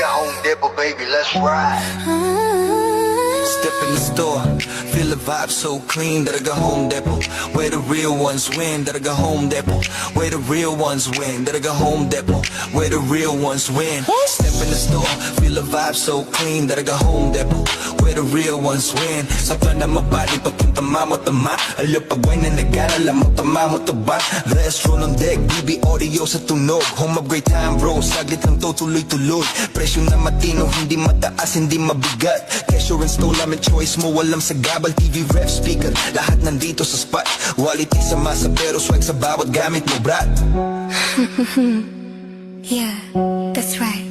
Nigga Home Depot, baby, let's ride. Step in the store, feel the vibe so clean that I go Home Depot. Where the real ones win, that I go Home Depot. Where the real ones win, that I go Home Depot. Where the real ones win. Step in the store, feel the vibe so clean that I go Home Depot. Where the real ones win. Sa plan na mabali, papunta mamo-tama. Alapagway na nag-alala mo, tama mo to ba? Restro ng deck, BB audio sa tunog. Home upgrade time bro, saglit lang to tuloy-tuloy. Presyo na matino, hindi mataas, hindi mabigat. Cashier and store, lamin choice mo, walang sagabal. TV, ref, speaker, lahat nandito sa spot. Quality sa masa pero swag sa bawat gamit mo, brat. Yeah, that's right.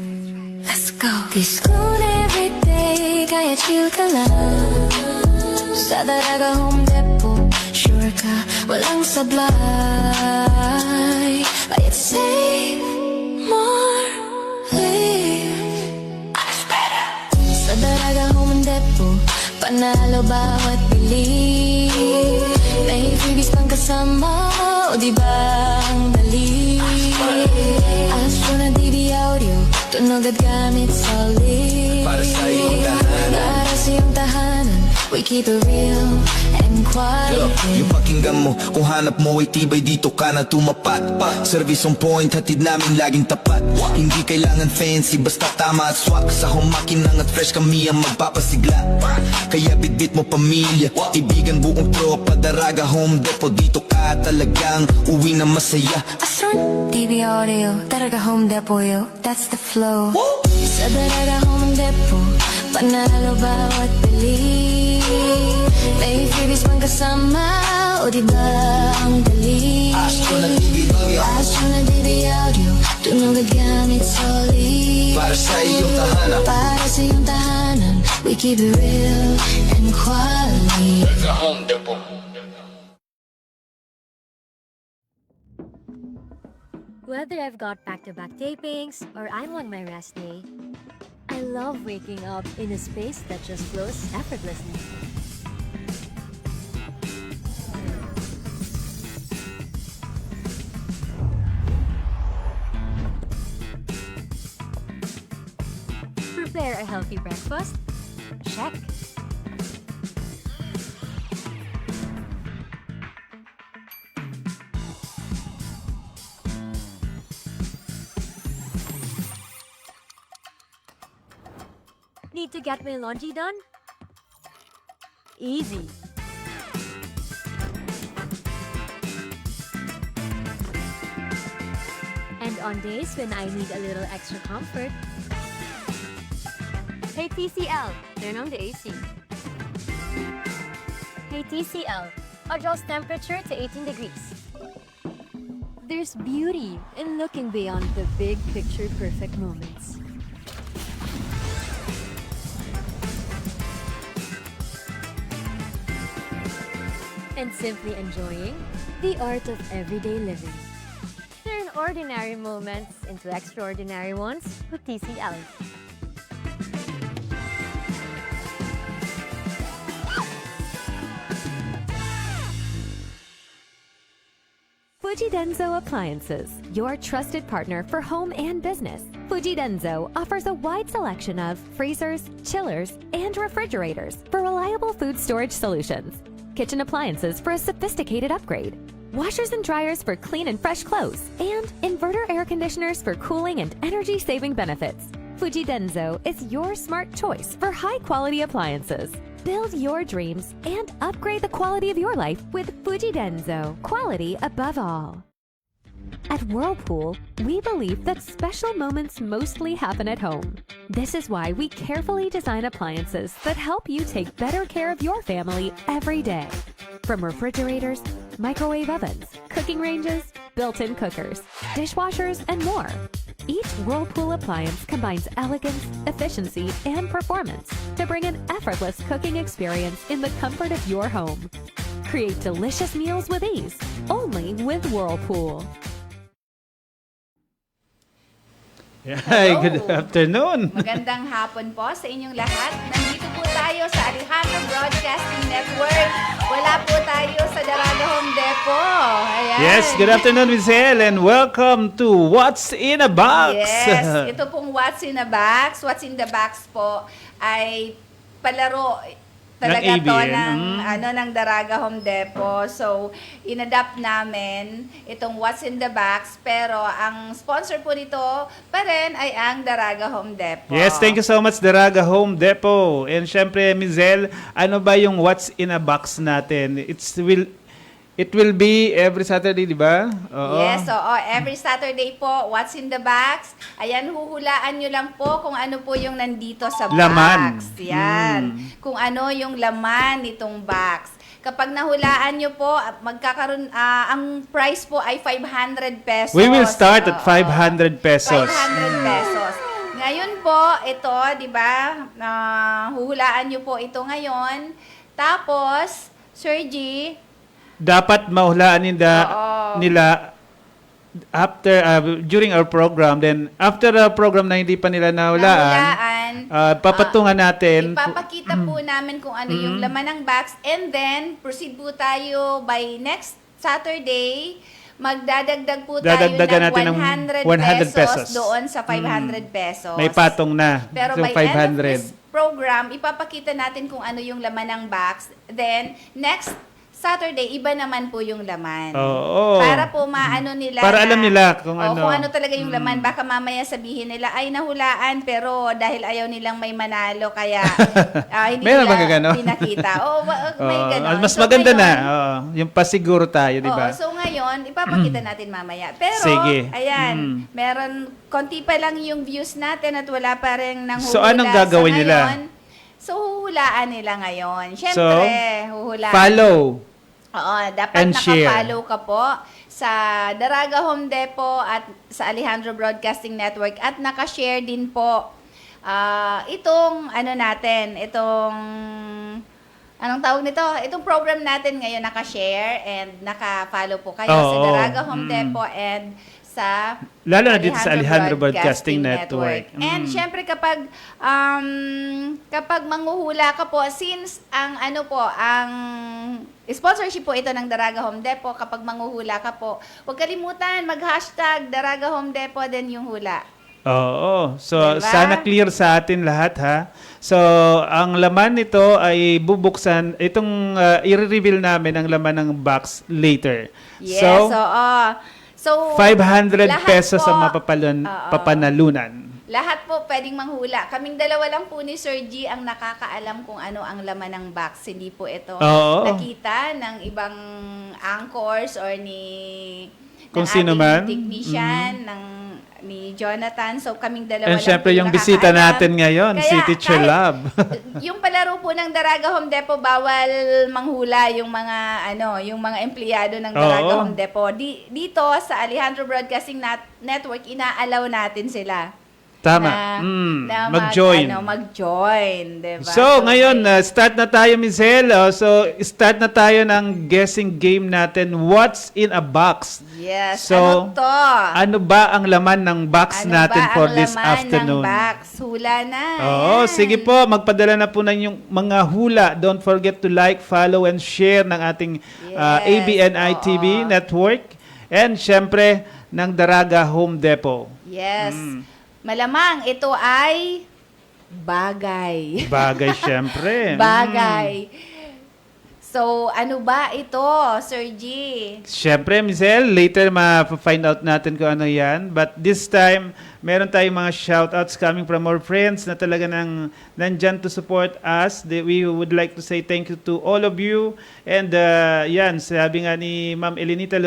Let's go. Discount every day, kaya chill ka lang. Sa Daraga Home Depot, sure ka, walang sablay. Bayad save, more, live. Life's better. Sa Daraga Home Depot, panalo bawat bili. May freebies pang kasama, o diba ang dali? Astro na DB audio, tunog at gamit solid. Para sa iyong tahanan, Para sa iyong tahanan, we keep it real and quality. yung pakinggan mo, kung hanap mo ay tibay, dito ka na tumapat. Service on point, hatid namin laging tapat. Hindi kailangan fancy, basta tama at swak. Sa humakinang at fresh kami ang magpapasigla. Kaya bitbit mo pamilya, ibigan buong tropa. Daraga Home Depot, dito ka talagang uwi na masaya. Astro DB audio, Daraga Home Depot, yo, that's the flow. Sa Daraga Home Depot, panalo bawat bili. May freebies pang kasama, o diba ang dali? Astro na TV audio, Astro na DB audio, tunog at gamit solid. para sa iyong tahanan. Para sa iyong tahanan, we keep it real and quality. Daraga Home Depot. Whether I've got back-to-back tapings or I'm on my rest day, I love waking up in a space that just flows effortlessly. Prepare a healthy breakfast? Check. Need to get my laundry done? Easy. And on days when I need a little extra comfort, hey TCL, turn on the AC. Hey TCL, adjust temperature to 18 degrees. There's beauty in looking beyond the big picture perfect moments. And simply enjoying the art of everyday living. Turn ordinary moments into extraordinary ones with TCL. Fuji Denso Appliances, your trusted partner for home and business. Fuji Denso offers a wide selection of freezers, chillers, and refrigerators for reliable food storage solutions. Kitchen appliances for a sophisticated upgrade. Washers and dryers for clean and fresh clothes. And inverter air conditioners for cooling and energy-saving benefits. Fuji Denso is your smart choice for high-quality appliances. Build your dreams and upgrade the quality of your life with Fuji Denso. Quality above all. At Whirlpool, we believe that special moments mostly happen at home. This is why we carefully design appliances that help you take better care of your family every day. From refrigerators, microwave ovens, cooking ranges, built-in cookers, dishwashers, and more. Each Whirlpool appliance combines elegance, efficiency, and performance to bring an effortless cooking experience in the comfort of your home. Create delicious meals with ease, only with Whirlpool. Hi, good afternoon. Magandang hapon po sa inyong lahat. Nandito po tayo sa Alejandro Broadcasting Network. Wala po tayo sa Daraga Home Depot. Ayan. Yes, good afternoon, Miss El, and welcome to What's in a Box. Yes, ito pong What's in a Box. What's in the Box po ay palaro talaga Ng to ABN. ng Daraga Home Depot. So, inadapt namin itong What's in the Box, pero ang sponsor po nito pa rin ay ang Daraga Home Depot. Yes, thank you so much, Daraga Home Depot. And syempre, Miss El, ano ba yung What's in a Box natin? It will be every Saturday, di ba? Oo. Yes, so every Saturday po, What's in the Box. Ayan, huhulaan nyo lang po kung ano po yung nandito sa Laman. box. Yan. Kung ano yung laman nitong box. Kapag nahulaan nyo po, magkakaroon, ang price po ay 500 pesos. We will start at Oo. 500 pesos. 500 pesos. Ngayon po, ito, di ba, huhulaan nyo po ito ngayon. Tapos, Sir G, Dapat mahulaan Oo. nila after during our program, then after the program na hindi pa nila nahulaan, papatungan natin. Ipapakita po namin kung ano yung laman ng box, and then proceed po tayo by next Saturday. Magdadagdag po tayo Dadagdagan ng natin ng 100 100 pesos doon sa 500 pesos. May patong na. Pero So, by end of 500. this program, ipapakita natin kung ano yung laman ng box. Then, next Saturday, iba naman po yung laman. Oo. Para po maano nila. Para alam nila kung ano. Kung ano talaga yung laman. Baka mamaya sabihin nila, ay nahulaan, pero dahil ayaw nilang may manalo, kaya hindi Meron nila bang gano'n? pinakita. May Oo. gano'n. Mas So, maganda ngayon, na. Oo. Yung pasiguro tayo, di ba? So ngayon, ipapakita natin mamaya. Pero, Sige. ayan, meron, konti pa lang yung views natin at wala pa rin nang So, anong gagawin nila? So, huhulaan nila ngayon. Siyempre, huhulaan. Follow. Oo, dapat And share. naka-follow ka po sa Daraga Home Depot at sa Alejandro Broadcasting Network at naka-share din po itong anong tawag nito? Itong program natin ngayon naka-share and naka-follow po kayo sa Oo. Daraga Home Depot and sa Lalo na dito sa Alejandro Broadcasting Network. And syempre kapag manghuhula ka po, since ang sponsorship po ito ng Daraga Home Depot, kapag manghuhula ka po, huwag kalimutan mag-hashtag Daraga Home Depot din yung hula. Oo. So, Diba? sana clear sa atin lahat, ha? So, ang laman nito ay bubuksan, itong i-reveal namin ang laman ng box later. Yes, so 500 lahat pesos po, ang papanalunan. lahat po pwedeng manghula. Kaming dalawa lang po ni Sir G ang nakakaalam kung ano ang laman ng box. Hindi po ito Oo. nakita ng ibang anchors or Kung ng sino ating man. technician, ni Jonathan. So, kaming dalawa And lang syempre po yung bisita nakakaalam. natin ngayon, Kaya si Teacher kahit Lab. yung palaro po ng Daraga Home Depot, bawal manghula yung mga empleyado ng Daraga Oo. Home Depot. Dito sa Alejandro Broadcasting Network, inaalaw natin sila. Tama. Na Mag-join. mag-join, diba? So, ngayon, start na tayo, Miss El. So, start na tayo ng guessing game natin, What's in a Box? Yes. So, ano to? Ano ba ang laman ng box Ano natin ba for ang this laman afternoon? ng box? Hula na. Oo, Yan. sige po, magpadala na po ng yung mga hula. Don't forget to like, follow, and share ng ating Yes, ABN-ITV oo. network. And syempre, ng Daraga Home Depot. Yes. Malamang ito ay bagay. Bagay syempre. Bagay. So, ano ba ito, Sir G? Syempre, Michelle, later ma-find out natin kung ano yan. But this time, meron tayong mga shoutouts coming from our friends na talaga nandyan to support us. We would like to say thank you to all of you. And yan, sabi nga ni Ma'am Elenita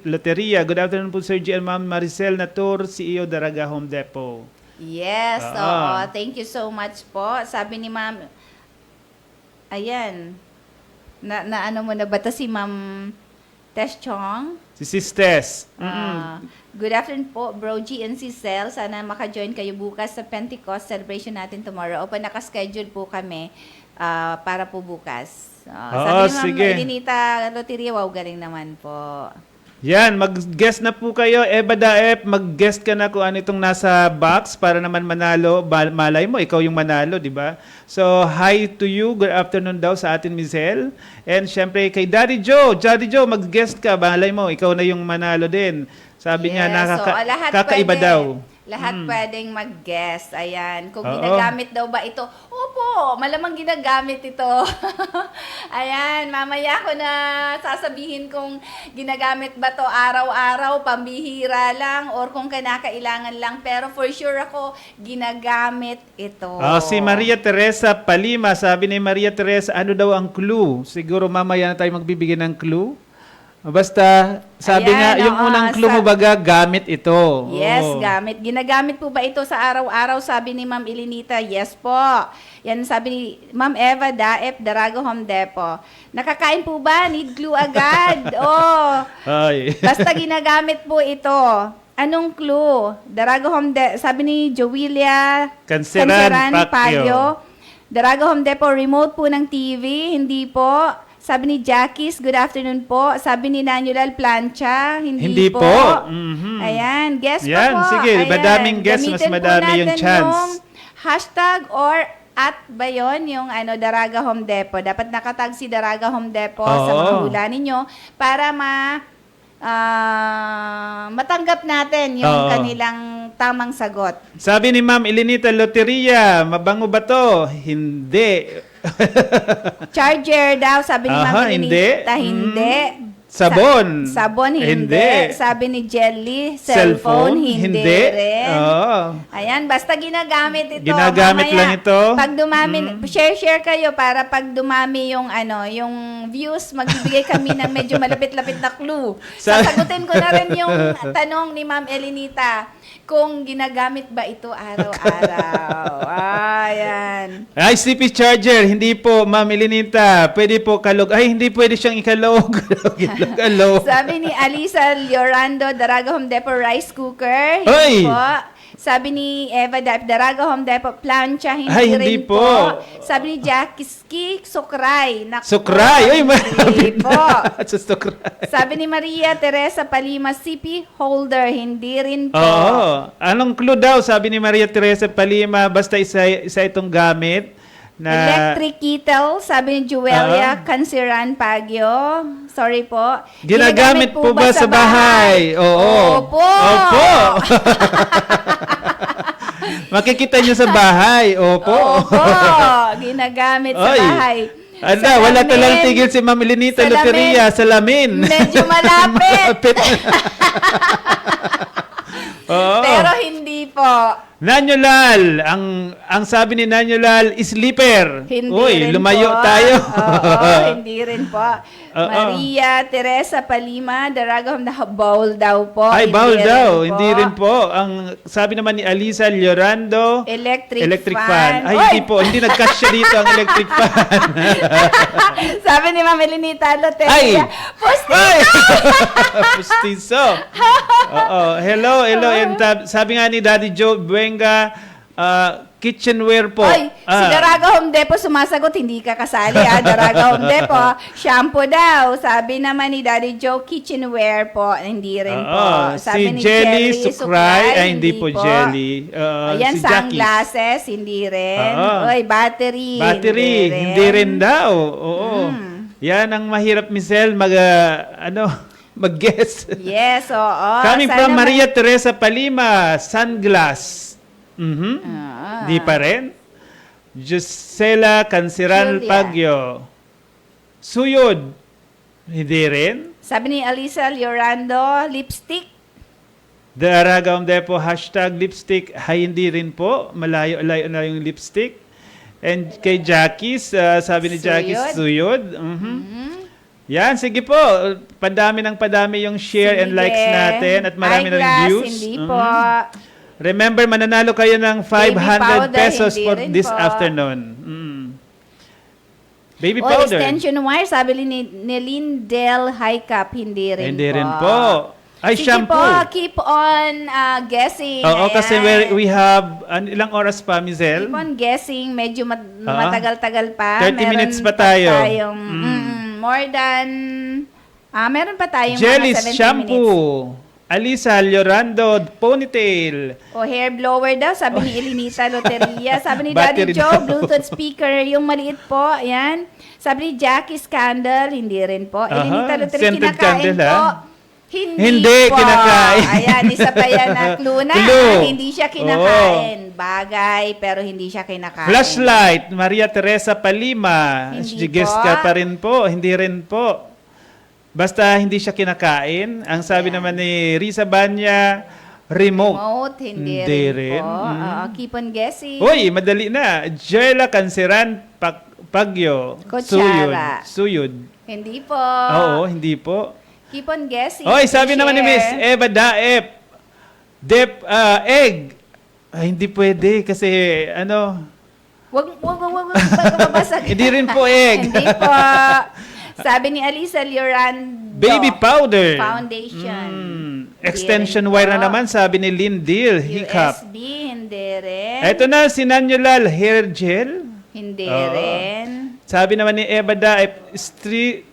Loteria, good afternoon po Sir G and Ma'am Maricel Natur, CEO Daraga Home Depot. Yes, Ah. thank you so much po. Sabi ni Ma'am, ayan, na ano mo na ba to si Ma'am Tess Chong? Si Sis Tess. Good afternoon po, Bro G and Cecil. Sana maka-join kayo bukas sa Pentecost celebration natin tomorrow. Opo, naka-schedule po kami para po bukas. Sabi ni Ma'am sige. Elenita Loteria, wow, galing naman po. Yan, mag-guest na po kayo. Eva Daep, mag-guest ka na kung ano itong nasa box para naman manalo. Malay mo, ikaw yung manalo, di ba? So, hi to you. Good afternoon daw sa atin, Mizel. And syempre, kay Daddy Joe. Daddy Joe, mag-guest ka. Malay mo, ikaw na yung manalo din. Sabi niya, lahat kakaiba pwede. daw. Lahat pwedeng mag-guess. Ayan. Kung Oo. ginagamit daw ba ito? Opo, malamang ginagamit ito. Ayan, mamaya ko na sasabihin kung ginagamit ba to araw-araw, pambihira lang, or kung kinakailangan lang. Pero for sure ako, ginagamit ito. Si Maria Teresa Palima, sabi ni Maria Teresa, ano daw ang clue? Siguro mamaya na tayo magbibigay ng clue. Basta, sabi Ayan, nga, yung unang clue mo baga, gamit ito. Yes, Oo. gamit. Ginagamit po ba ito sa araw-araw? Sabi ni Ma'am Elenita, yes po. Yan sabi ni Ma'am Eva Daep, Daraga Home Depot. Nakakain po ba? Need glue agad. Ay. Basta ginagamit po ito. Anong clue? Daraga Home Depot. Sabi ni Joelia Canceran Pacquiao. Daraga Home Depot, remote po ng TV. Hindi po. Sabi ni Jackies, good afternoon po. Sabi ni Nanyulal, plancha. Hindi po. Mhm. Ayan, guess Yan, pa po. sige, Ayan. madaming guess, mas Gamitin po madami yung natin chance. Yung hashtag or at ba yun, yung Daraga Home Depot. Dapat nakatag si Daraga Home Depot sa Oo. mga hula ninyo para matanggap natin yung Oo. kanilang tamang sagot. Sabi ni Ma'am Elenita Loteria, mabango ba to? Hindi. Charger daw, sabi ni Ma'am Elenita, hindi. Sabon. Sabon, hindi. Hindi. Sabi ni Jelly, cellphone, hindi rin. Oo. Ayan, basta ginagamit ito. Ginagamit Mamaya, lang ito. Pag dumami, share kayo para pag dumami yung yung views, magbibigay kami ng medyo malapit-lapit na clue. Sasagutin ko na rin yung tanong ni Ma'am Elenita kung ginagamit ba ito araw-araw. Ayan. ICP charger, hindi po, Ma'am Elenita. Pwede po kalog. Ay, hindi pwede siyang ikalog. Ilog. Sabi ni Alisa Llorando, Daraga Home Depot rice cooker. Oy! Hindi po. Sabi ni Eva Daep, Daraga Home Depot plancha. Hindi, Ay, hindi rin po. Sabi ni Jackie Ski, sukray. Naku, Sukray. Ay, hindi malapit po. na. Sa sukray. Sabi ni Maria Teresa Palima, CP holder. Hindi rin po. Oo. Anong clue daw, sabi ni Maria Teresa Palima, basta isa itong gamit na... Electric kettle, sabi ni Juelia Canceran Pagyo. Sorry po. Ginagamit po ba sa bahay? Oo. Opo. Opo. Makikita nyo sa bahay. Opo. Opo. Ginagamit sa Ay. bahay. Wala talang tigil si Ma'am Elenita Loteria. Salamin. Medyo malapit. Oo. Pero hindi po. Nanyolal, ang sabi ni Nanyolal, sleeper. Hindi Uy, rin lumayo po. tayo. Oo, hindi rin po. Oo. Maria Teresa Palima, Daraga Home Depot, bowl daw po. Ay, bawal rin daw. po. Hindi rin po. Ang sabi naman ni Alisa Llorando, Electric fan. Ay, Uy! hindi po. Hindi nag-catch siya dito ang electric fan. Sabi ni Ma'am Elenita Ay! Loteria, Ay! Pustiso. Oo. Hello. And sabi nga ni Daddy Joe Buenga, kitchenware po. Ay, si Daraga Home Depot sumasagot, hindi ka kasali Daraga Home Depot. Shampoo daw. Sabi naman ni Daddy Joe, kitchenware po. Hindi rin po. Si Sabi ni Jelly Sukray, ay hindi po Jelly. Ayan, si Jackie. sunglasses, hindi rin. Oo. Oy, battery. Battery, hindi rin daw. Oo. Yan ang mahirap, Michelle, mag-guess. Yes, oo. Coming Sana from Maria Teresa Palima, sunglass. Di pa rin. Gisela Canceran Julia. Pagyo. Suyod. Hindi rin. Sabi ni Alisa Llorando, lipstick. Daraga Home Depot, hashtag lipstick. Hay, hindi rin po. Malayo-layo na yung lipstick. And kay Jackie, sabi ni Jackie, suyod. Yan, sige po. Padami yung share and Sige. likes natin at marami na rin Eyeglass, views. hindi po. Remember, mananalo kayo ng 500 powder, pesos hindi for rin this po. afternoon. Baby O, powder. extension wire, sabi ni Lindell High Cap, hindi rin Hindi po. rin po. Ay, Sige shampoo. po, keep on guessing. Oo, Ayan. kasi we have ilang oras pa, Mizel? Keep on guessing. Medyo matagal-tagal pa. 30 minutes pa tayo. Tayong, more than Meron pa tayong Jelly's mga 17 minutes. shampoo. Alisa Llorando ponytail. O hair blower daw, sabi ni Elinita Loteria. Sabi ni Battery Daddy Joe, daw. Bluetooth speaker, yung maliit po, ayan. Sabi ni Jackie Scandal, hindi rin po. Elinita Loteria, Scented kinakain candle, po. ha? Hindi Hindi po. kinakain. Ayan, isa pa yan na clue na. Clue. Hindi siya kinakain. Bagay, pero hindi siya kinakain. Flashlight, Maria Teresa Palima. Hindi Guest po. ka pa rin po. Hindi rin po. Basta hindi siya kinakain. Ang sabi Ayan. naman ni Risa Banya, remote. Remote, hindi Hindi rin, rin. po. Mm. Keep on guessing. Uy, madali na. Joella Canceran Pagyo. Kutsara. Suyod. Hindi po. Oo, hindi po. Keep on guessing. Oy, sabi naman ni Miss Share. Eva Daep, egg. Ay, hindi pwede kasi ano, Wag mabasag. hindi rin po egg. Hindi po. Sabi ni Alisa Llorando. Baby powder. Foundation. Extension Hindi rin wire na po. naman, sabi ni Lindil. Hiccup. USB, hindi rin. Ito na, sinanulal hair gel. Hindi Oo. rin. Sabi naman ni Eva Daep, Steel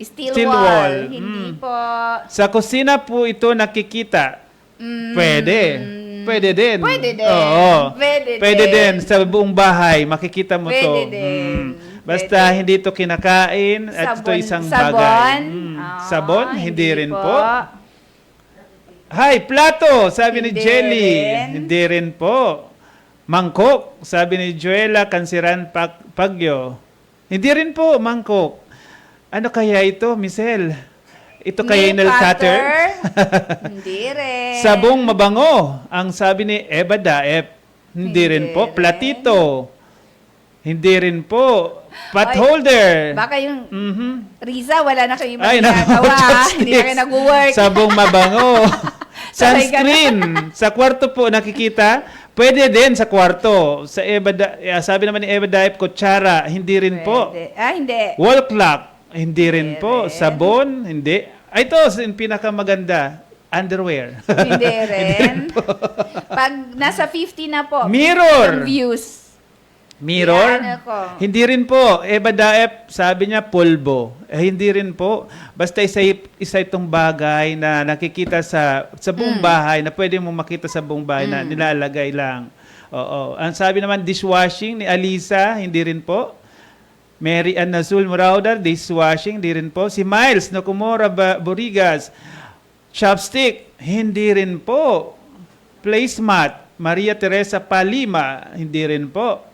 wall. Hindi po. Sa kusina po ito nakikita. Pwede. Pwede din. Pwede din. Oo. Pwede din. din. Sa buong bahay, makikita mo to. Pwede din. Basta Pwede. hindi to kinakain at ito isang Sabon? bagay. Ah, Sabon? Hindi rin po. Hi, plato, sabi ni Hindi Jelly. rin. Hindi rin po. Mangkok, sabi ni Joella Canceran Pagyo. Hindi rin po, mangkok. Ano kaya ito, Michelle? Ito kaya nail cutter? Hindi rin. Sabong mabango, ang sabi ni Eva Daep. Hindi rin po. rin. Platito. Hindi rin po. Pot Ay, holder. Baka yung Mhm. Riza, wala na kayo ibang Ay, ginagawa. chopsticks. Hindi na kayo nag-work. Sabong mabango. Sabay Sunscreen. Sa kwarto po nakikita. Pwede din sa kwarto. Sa sabi naman ni Eva Daep, kutsara. Hindi rin po. Pwede. Hindi. Wall clock. Hindi rin Hindi po. rin. Sabon. Hindi. Ay, ito, yung pinakamaganda. Underwear. Hindi rin. Pag nasa 50 na po. Mirror. Yung views. Mirror? Yan ako. Hindi rin po. Eva Daep, sabi niya, pulbo. Hindi rin po. Basta isa itong bagay na nakikita sa buong bahay, na pwede mong makita sa buong bahay na nilalagay lang. Oo. Ang sabi naman, dishwashing ni Alisa, hindi rin po. Mary Ann Nazul Muraudar, dishwashing, hindi rin po. Si Miles Nakumura Borigas, chopstick, hindi rin po. Placemat, Maria Teresa Palima, hindi rin po.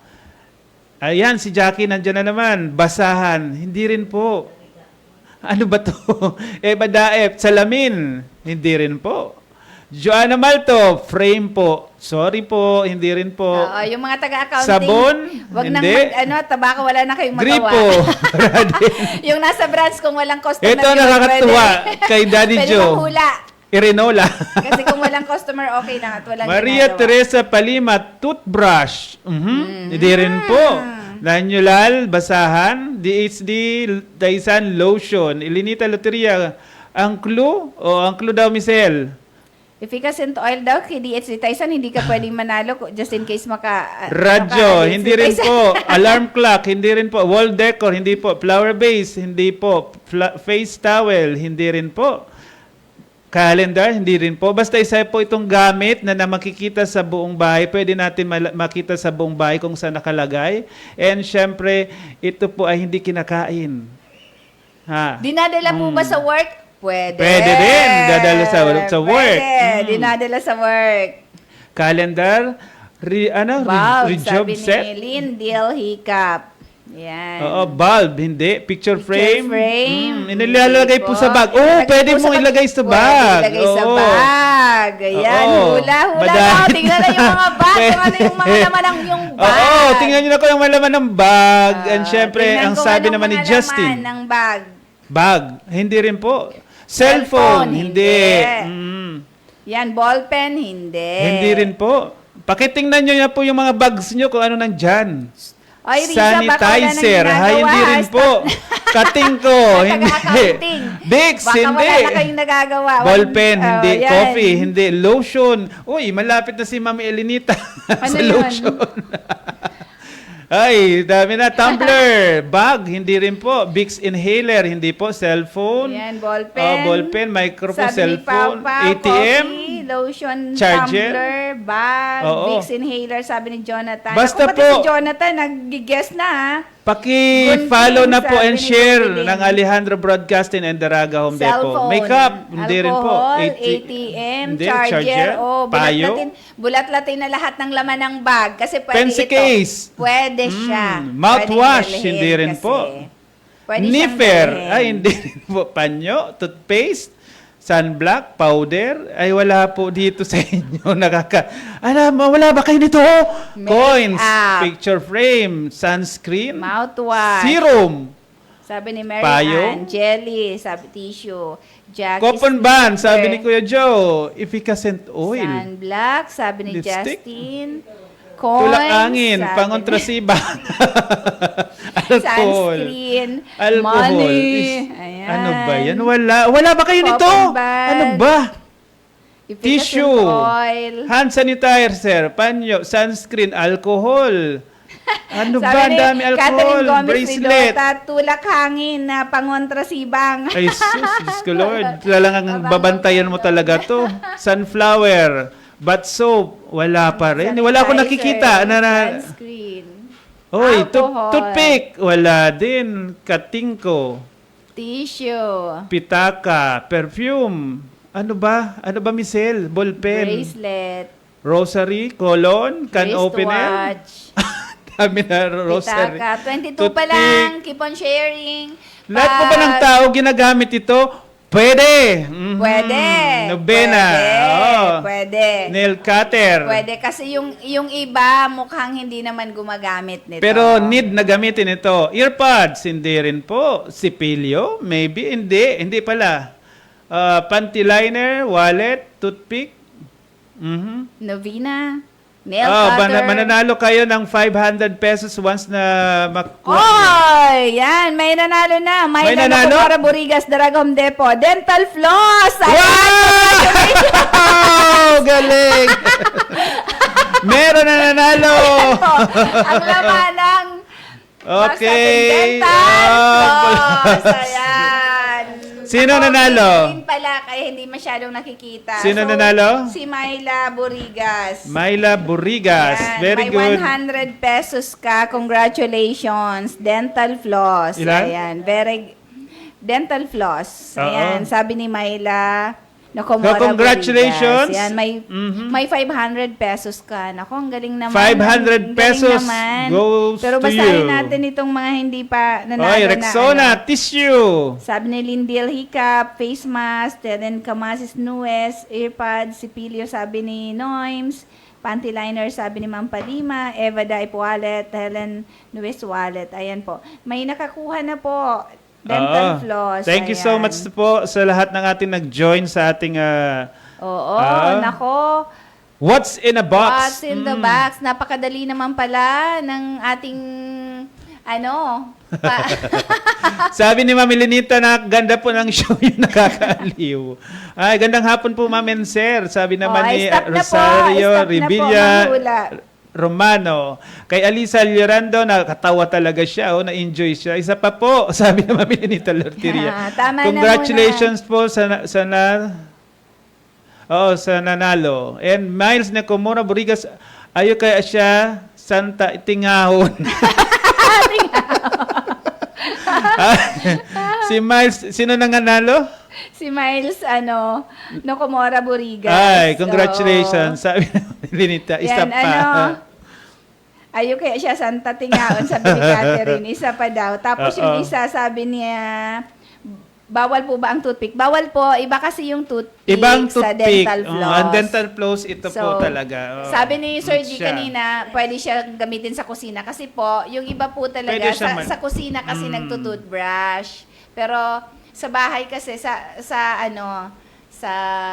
Ayan, si Jackie nandiyan na naman. Basahan. Hindi rin po. Ano ba to? Eva Daep, salamin. Hindi rin po. Joanna Malto, frame po. Sorry po, hindi rin po. Oo, yung mga taga-accounting. Sabon? Wag nang Hindi. tabaka, wala na kayong magawa. Gripo. Yung nasa branch, kung walang customer. Ito yun, nakakatuwa pwede. kay Daddy Pwede Joe. manghula. Irenola. Kasi kung walang customer, okay lang at walang Maria ginagawa. Teresa Palima, toothbrush. Hindi rin po. Lanulal, basahan. DHD, Daisan, lotion. Elinita Loteria, ang clue? O ang clue daw, Michelle? Efficacent oil daw, kay DHD Tyson, hindi ka pwedeng manalo just in case Radyo, hindi rin po. Alarm clock, hindi rin po. Wall decor, hindi po. Flower vase, hindi po. Face towel, hindi rin po. Calendar, hindi rin po. Basta isa po itong gamit na makikita sa buong bahay. Pwede natin makita sa buong bahay kung saan nakalagay. And syempre, ito po ay hindi kinakain. Ha? Dinadala po ba sa work? Pwede. Pwede din. Dadala sa work. Pwede. Dinadala sa work. Calendar, Wow, job sabi set. ni Lindil Hiccup. Yan. Oo, bulb, hindi. Picture frame. Inilalagay po Hindi sa bag. po. Oh, Ilalagay pwede po mong sa ilagay sa Pwede bag. ilagay sa Oo. bag. Ayan, Oo. hula-hula Madami. na. Tingnan na yung mga bag. Kung ano yung mga laman ng yung bag. Oo, tingnan nyo na ko yung malaman ng bag. And syempre, Tingnan ang kung sabi anong naman ni mga Justin, laman ng bag. bag. Hindi rin po. Cellphone, hindi. Yan, ballpen, hindi. Hindi rin po. Pakitingnan nyo na po yung mga bags nyo kung ano nandyan. Ay, Risa, baka wala nang Sanitizer, ginagawa, hindi rin ha? po. Kating ko, hindi. Taga-accounting. Vicks, Baka hindi. wala na kayong nagagawa. Ballpen, Oh, hindi. yan. Coffee, hindi. Lotion. Uy, malapit na si Mami Elinita Ano sa yun? lotion. Ay, dami na. Tumbler, bag, hindi rin po. Vicks inhaler, hindi po. Cellphone. Yan, ballpen. Ballpen, microphone, Sabi ni cellphone, Papa, ATM. coffee, lotion, charger. tumbler, bag, Oo. Vicks inhaler, sabi ni Jonathan. Basta Ako, pati po. si Jonathan, nag-guess na ha. Paki-follow na po Gunting, and sabi ni share Gunting. ng Alejandro Broadcasting and Daraga Home Depot. Cellphone, Makeup, hindi rin po. alcohol, ATM, hindi, charger, payo. bulat-latin na lahat ng laman ng bag kasi pwede Pencil ito. case. Pwede siya. Mouthwash, Pwedeng hindi dalhin rin kasi. po. Pwede siyang Niffer, dalhin. ay hindi rin po. Panyo, toothpaste, sunblock, powder, ay wala po dito sa inyo. Wala ba kayo nito? Coins, Makeup. picture frame, sunscreen, Mouthwash. serum, Sabi ni Mary Payo. Ann, jelly, sabi tissue, Jackie's coupon ban, sabi ni Niffer, Kuya Joe, efficacent oil, Sunblock, sabi ni Lipstick. Justin, coins, tulak angin, sabi pangontrasiba, alcohol, sunscreen, alcohol. money. Is- Ayan. Ano ba yan? Wala ba kayo nito? Coupon ban. Ano ba? Efficacent Tissue, oil. hand sanitizer, panyo, sunscreen, alcohol. Ano Sabi ba? Ang ni dami alcohol, Catherine Gomez bracelet. Ridota, tulak hangin na pangontrasibang. Ay, Diyos ko Lord. Talagang babantayan mo talaga to. Sunflower, bath soap, wala pa rin. Wala akong nakikita. Sunscreen. Oy, Alcohol. toothpick, wala din. Katingko, Tissue. pitaka, perfume. Ano ba? Ano ba, Michelle? Ballpen, Bracelet. rosary, cologne, can opener. Wristwatch. Dami na rosary. Pitaka. 22 pa Toothpick. lang. Keep on sharing. Lahat po ba ng tao ginagamit ito? Pwede. Mhm. Pwede. Nobena. Pwede. Oo. Pwede. Nail cutter. Pwede. Kasi yung iba mukhang hindi naman gumagamit nito. Pero need na gamitin ito. Earpods, hindi rin po. Sipilyo, maybe. Hindi pala. Panty liner, wallet, toothpick. Mhm. Novena. Nail cutter. Mananalo kayo ng 500 pesos once na makuha. Oy! Yan, may nanalo na. May nanalo? Para Borigas, Daragom Depot. Dental floss! Ayan! Wow! Galing! Meron na nanalo! Ang laman ng Okay. dental Ah, floss. Ayan. Sino Ako, nanalo? green pala, kaya hindi masyadong nakikita. Sino nanalo? Si Myla Borigas. Myla Burigas. Yan, Very may good. 100 pesos ka. Congratulations. Dental floss. Ilan? Ayan. Dental floss. Oo. Ayan. Sabi ni Myla. Naku, So, congratulations. Yan. Mhm. May 500 pesos ka. Naku, ang galing naman. 500 Ang galing pesos naman. goes Pero to basahin you. natin itong mga hindi pa nanalo Oy, na. Rexona, ano. tissue. Sabi ni Lindil Hiccup, face mask, then Kamasis Nuez, earpods, Sipilio, sabi ni Noims, panty liner, sabi ni Ma'am Palima, Eva Daip wallet, Helen Nuez wallet. Ayan po. May nakakuha na po. Dental Oo. floss. Thank you so Ayan. much po sa lahat ng ating nag-join sa ating Oo, Ah. nako. What's in a Box. What's in the box? Napakadali naman pala ng ating Sabi ni Ma'am Elenita na ganda po ng show yung nakakaaliw. Ay, gandang hapon po Ma'am and Sir. Sabi naman ni stop na po. Rosario Stop na po, Revilla manghula. Romano. Kay Alisa Llorando, nakatawa talaga siya. Na-enjoy siya. Isa pa po, sabi ni Ma'am Elenita Lorteria. Tama na Congratulations po sa nanalo. And Miles Nakamura Burigas, ayo kaya siya Santa Tingahon. Si Miles, sino nang nanalo? Si Miles, Nokomora Burigas. Ay, congratulations. Sabi ni Linita, isa Yan, pa. Ayaw kaya siya Santa Tingaon, sabi ni Catherine. Isa pa daw. Tapos yung Oo. isa, sabi niya, bawal po ba ang toothpick? Bawal po. Iba kasi yung toothpick Ibang sa toothpick. dental floss. Ang dental floss, ito po talaga. Sabi ni Sir G Siya. kanina, pwede siya gamitin sa kusina. Kasi po, yung iba po talaga, Pwede siya sa kusina kasi nagtutoothbrush. Pero sa bahay kasi,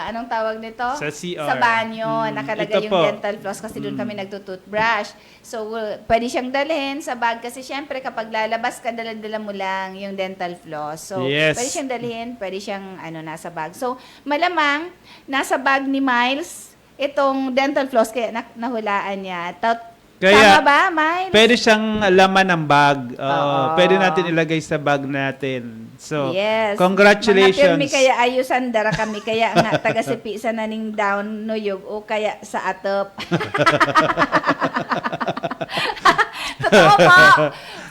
anong tawag nito? Sa CR. Sa banyo, nakalagay Ito yung po. dental floss kasi doon kami nagtutoothbrush. So, pwede siyang dalhin sa bag kasi syempre kapag lalabas ka, dala-dala mo lang yung dental floss. So, Yes. pwede siyang dalhin, pwede siyang nasa bag. So, malamang, nasa bag ni Miles, itong dental floss, kaya nahulaan niya. Kaya, Tama ba, Miles? pwede siyang laman ng bag. Oo. Pwede natin ilagay sa bag natin. So, Yes. congratulations. Mga pirmi kaya ayusan dara kami kaya nga taga sipi sa naning down nuyog o kaya sa atop. Totoo po.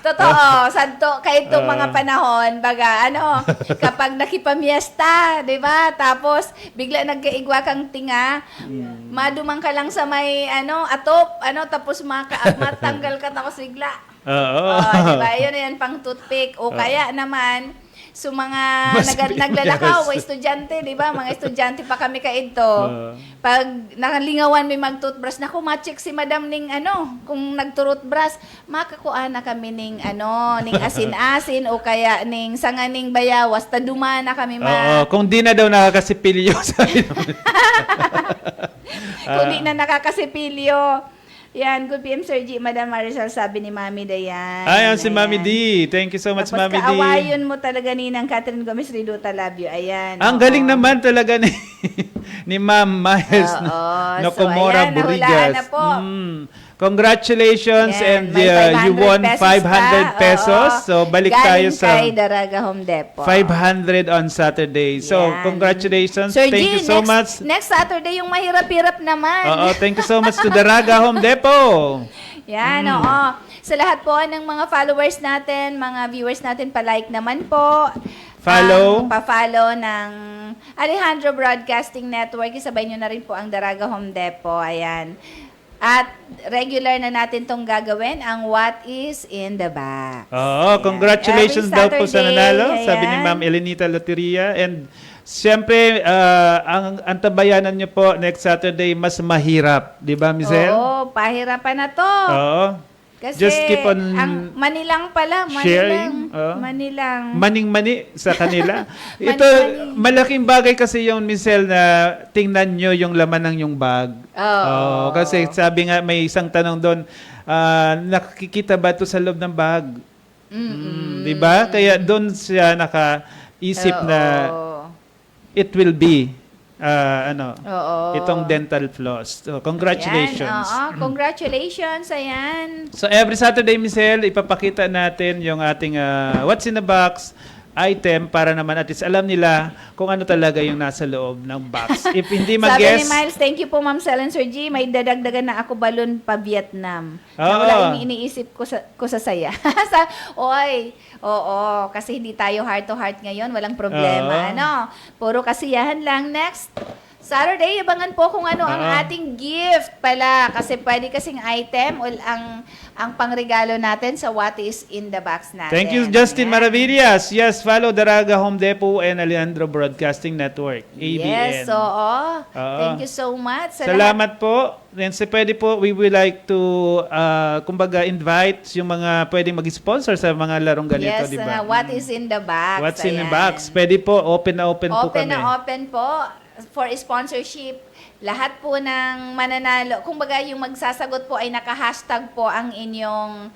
Totoo. Santo kay itong mga panahon, baga ano, kapag nakipamiesta, 'di ba? Tapos bigla nagkaigwa kang tinga, madumang ka lang sa may atop, tapos matanggal ka tapos bigla. Oo. Di ba? Yun yan, pang toothpick. O kaya naman, mga Mas naglalakaw, bigas. estudyante, di ba? Mga estudyante pa kami kaito. Pag nakalingawan may mag-toothbrush, naku, ma-check si madam ning kung nag-toothbrush, makakuha na kami ning ning asin-asin o kaya ning sanganing bayawas, taduma na kami Oo, kung di na daw nakakasipilyo, sabi naman. Kung di na nakakasipilyo. Yan, good PM Sir G. Madam Marisol, sabi ni Mami Dayan. Ayan, si Ayan. Mami D. Thank you so much, Tapos Mami D. kaawayon mo talaga ni ng Catherine Gomez Riduta, love you. Ayan. Ang oo. galing naman talaga ni Ma'am Miles Oo. Nokomora So, ayan, Burigas. nahulaan na po. Congratulations, and Yan, may you 500 won pesos 500 pa. pesos. Oo. So, balik Galing tayo sa kay Daraga Home Depot. 500 on Saturday. So, Yan. congratulations. Sir Thank G, you so much. Next Saturday, yung mahirap-hirap naman. Oo, thank you so much to Daraga Home Depot. Yan, oo. Sa lahat po ng mga followers natin, mga viewers natin, pa-like naman po. Follow. Pa-follow ng Alejandro Broadcasting Network. Isabay nyo na rin po ang Daraga Home Depot. Ayan. At regular na natin tong gagawin, ang What is in the Box. Oo, Ayan. congratulations Every daw po sa Saturday, nanalo, sabi ni ayan. Ma'am Elenita Loteria. And siyempre, ang antabayanan niyo po next Saturday, mas mahirap. Di ba, Mizel? Oo, pahirapan na to. Oo. Kasi Just keep on ang Manilang pala, sharing. Manilang. Maning-mani sa kanila. Ito, Mani-mani. malaking bagay kasi yung Mizel na tingnan nyo yung laman ng yung bag. Oo. Kasi sabi nga, may isang tanong doon, nakikita ba ito sa loob ng bag? Di ba? Kaya doon siya nakaisip na it will be Oo. itong dental floss. So, congratulations. Ayan, oo. Congratulations, ayan. So every Saturday, Michelle, ipapakita natin yung ating what's in the box item para naman at least alam nila kung ano talaga yung nasa loob ng box. If hindi Sabi mag-guess, ni Miles, thank you po Ma'am Selen Sir G. May dadagdagan na ako balon pa Vietnam. Na Oo. wala yung iniisip ko sa saya. Oo, kasi hindi tayo heart to heart ngayon. Walang problema. Oo. Puro kasiyahan lang. Next Saturday, abangan po kung ano ang ating gift pala. Kasi pwede kasing item o ang pangregalo natin sa What is in the Box natin. thank you, Justin Ayan. Maravillas. Yes, follow Daraga Home Depot and Alejandro Broadcasting Network, ABN. Yes, oo. Oo. Thank you so much. Sa lahat Salamat po. And so pwede po, we would like to, kumbaga, invite yung mga pwedeng mag-sponsor sa mga larong ganito, yes, di ba? What is in the box? What's in the Ayan. box? Pwede po, open na open po Open kami. na open po for sponsorship. Lahat po ng mananalo, kumbaga yung magsasagot po ay naka-hashtag po ang inyong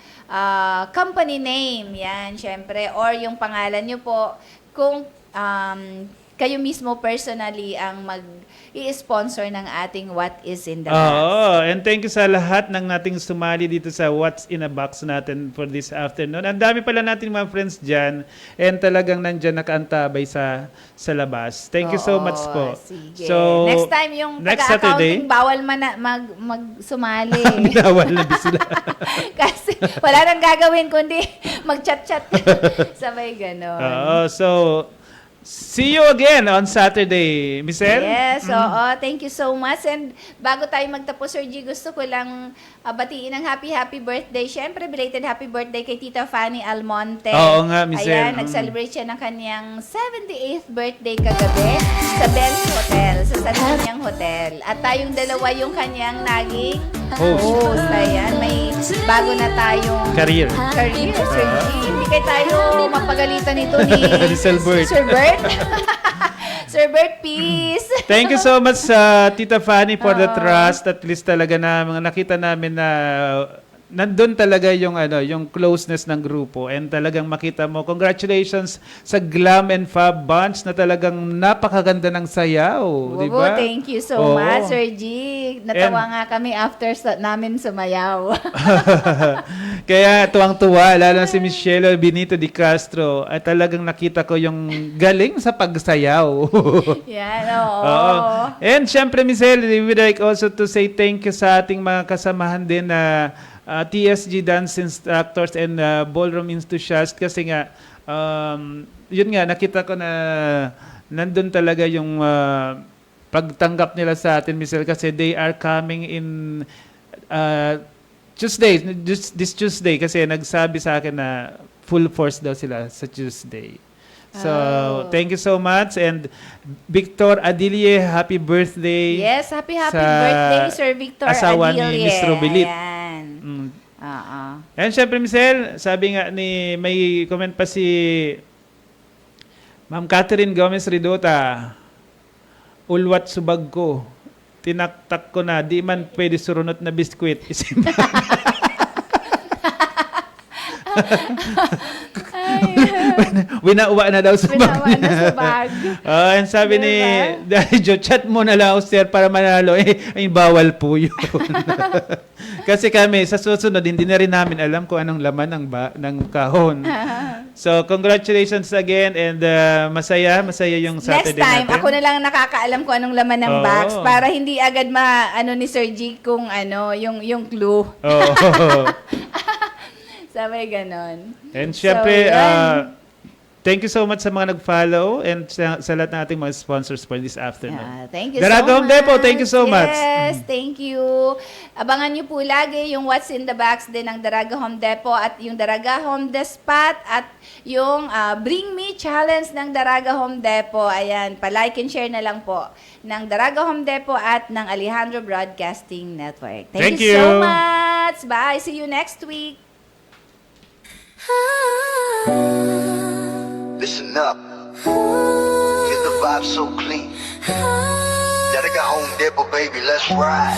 company name. Yan, syempre. Or yung pangalan nyo po. Kung kayo mismo personally ang mag-i-sponsor ng ating What is in the Box. Oo, and thank you sa lahat ng nating sumali dito sa What's in a Box natin for this afternoon. Ang dami pala nating mga friends dyan and talagang nandyan nakaantabay sa labas. Thank you so much po. Sige. So, next time yung next taga-accounting, Saturday, bawal mag-sumali. bawal na sila. Kasi wala nang gagawin kundi mag-chat-chat. Sabay gano'n. Oo, so see you again on Saturday, Michelle. Yes, oo. Thank you so much. And bago tayo magtapos, Sir G, gusto ko lang batiin ang happy birthday. Siyempre, belated happy birthday kay Tita Fanny Almonte. Oo nga, Michelle. Ayan, nag-celebrate siya ng kanyang 78th birthday kagabi sa Benz Hotel, sa San Niñang Hotel. At tayong dalawa yung kanyang naging host. Ayan, may bago na tayong Career. Sir G. Hindi kayo tayo mapagalitan nito ni Ni Sir Bert. Sir Bert. Sir Bert, peace. Thank you so much Tita Fanny for the trust. At least talaga na nakita namin na nandun talaga yung yung closeness ng grupo, and talagang makita mo, congratulations sa Glam and Fab Bunch na talagang napakaganda ng sayaw, di Bobo, ba? thank you so Oo. much, Sir G. Natawa nga kami after namin sumayaw. Kaya tuwang-tuwa, lalo na si Michelle Benito Di Castro, at talagang nakita ko yung galing sa pagsayaw. Yan, oo. Oo. And syempre, Michelle, we would like also to say thank you sa ating mga kasamahan din na TSG Dance Instructors and Ballroom Enthusiasts, kasi nga, yun nga, nakita ko na nandun talaga yung pagtanggap nila sa atin, Michelle, kasi they are coming in Tuesday, this Tuesday, kasi nagsabi sa akin na full force daw sila sa Tuesday. So, thank you so much. And Victor Adilie, happy birthday. Yes, happy sa birthday, Sir Victor asawa Adilie. ni Miss Robelit. Ayan. Mm. Oo. And syempre, Michelle, sabi nga may comment pa si Ma'am Catherine Gomez Ridota. Ulwat subag ko. Tinaktak ko na, di man pwede surunot na biskwit. Winauwa na daw subag Binawa na sa bag. And sabi ni Daddy Joe, chat mo na lang, sir, para manalo. Ay, bawal po yun. Kasi kami, sa susunod, hindi na rin namin alam kung anong laman ng kahon. So, congratulations again, and masaya yung Saturday Next time, natin. ako na lang nakakaalam kung anong laman ng Oo. box para hindi agad ni Sir G kung yung clue. Oo. Sabay ganon. And syempre, So, yan. thank you so much sa mga nag-follow and sa lahat ng ating mga sponsors for this afternoon. Yeah, thank you Daraga so Home much. Depot, thank you so much. Yes, thank you. Abangan nyo po lagi yung What's in the Box din ng Daraga Home Depot at yung Daraga Home Despot at yung Bring Me Challenge ng Daraga Home Depot. Ayan, pa-like and share na lang po ng Daraga Home Depot at ng Alejandro Broadcasting Network. Thank you so much. Bye. See you next week. Listen up. Feel the vibe so clean. Gotta go home, Depot, baby. Let's ride.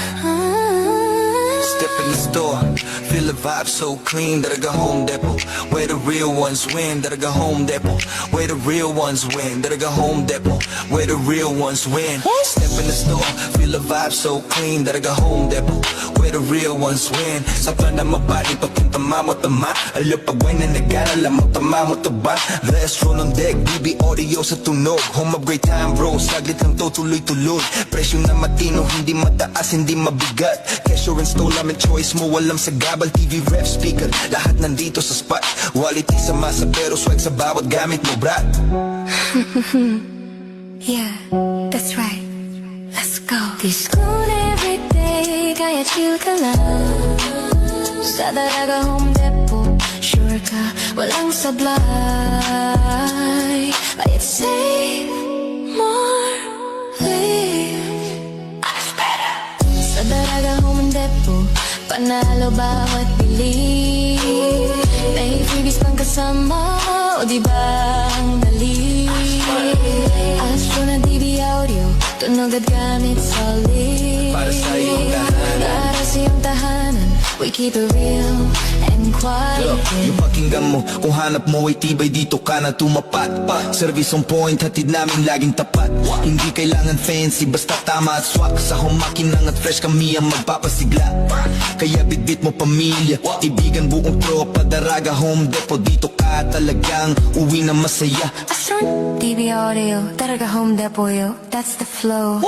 Step in the store, feel the vibe so clean that I go Home Depot, where the real ones win. That I go Home Depot, where the real ones win. That I go Home Depot, where the real ones win. Step in the store, feel the vibe so clean that I go Home Depot, where the real ones win. Sa plana mabali, papunta mo-tama. Alo pag-win na nag-alala mo-tama-mo-taba. Let's roll on deck, BB audio sa tunog. Home upgrade time bro, saglit lang to tuloy-tuloy. Presyo na matino, hindi mataas, hindi mabigat. Cashier install namin choice mo, walang sa gabal. TV ref speaker, lahat nandito sa spot. Quality sa masa pero swag sa bawat gamit mo, brat. Yeah, that's right. Let's go. Discount every day, kaya chill ka lang. Sa Daraga Home Depot, sure ka, walang sablay. Bayad save, more, live. Life better. Sa Daraga Home Depot, panalo bawat bili. May freebies pang kasama, o di ba ang dali? Astro na DB Audio, tunog at gamit solid. Para sa iyong tahanan. Para sa iyong tahanan, we keep it real and quality. Yung pakinggan mo, kung hanap mo ay tibay, dito ka na tumapat. Service on point, hatid namin laging tapat. Hindi kailangan fancy, basta tama at swak. Sa humakinang at fresh kami ang magpapasigla. Kaya bitbit mo pamilya, tibigan buong tropa. Daraga Home Depot, dito ka talagang uwi na masaya. Astro DB Audio, Daraga Home Depot, yo, that's the flow.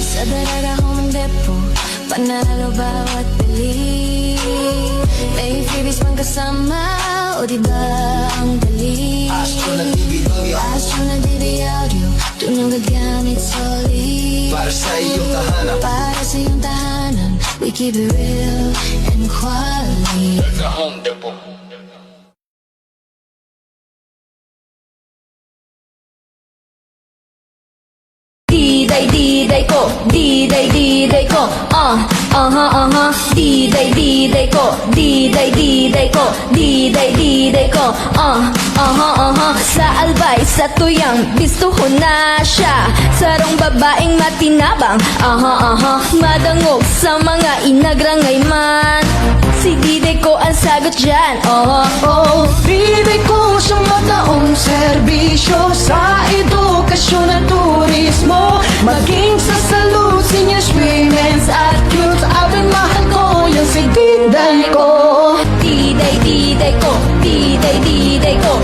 Sa Daraga Home Depot, panalo bawat bili. May freebies pang kasama, o di ba ang dali? Astro na DB Audio, Astro na DB Audio, tunog at gamit solid. para sa iyong tahanan. Para sa iyong tahanan, we keep it real and quality. Sa Home Depot. Diday ko, diday ko, diday ko, diday ko, diday ko, sa albay, sa tuyang, bistuho na siya, sarong babaeng matinabang, madangog sa mga inagrangay man, si diday ko ang sagot dyan, Bibig ko siyang mataong serbisyo sa edukasyon at turismo. Maging sa salud, seniors, women's at youth. Abing mahal ko yung si Diday ko. diday ko, diday ko,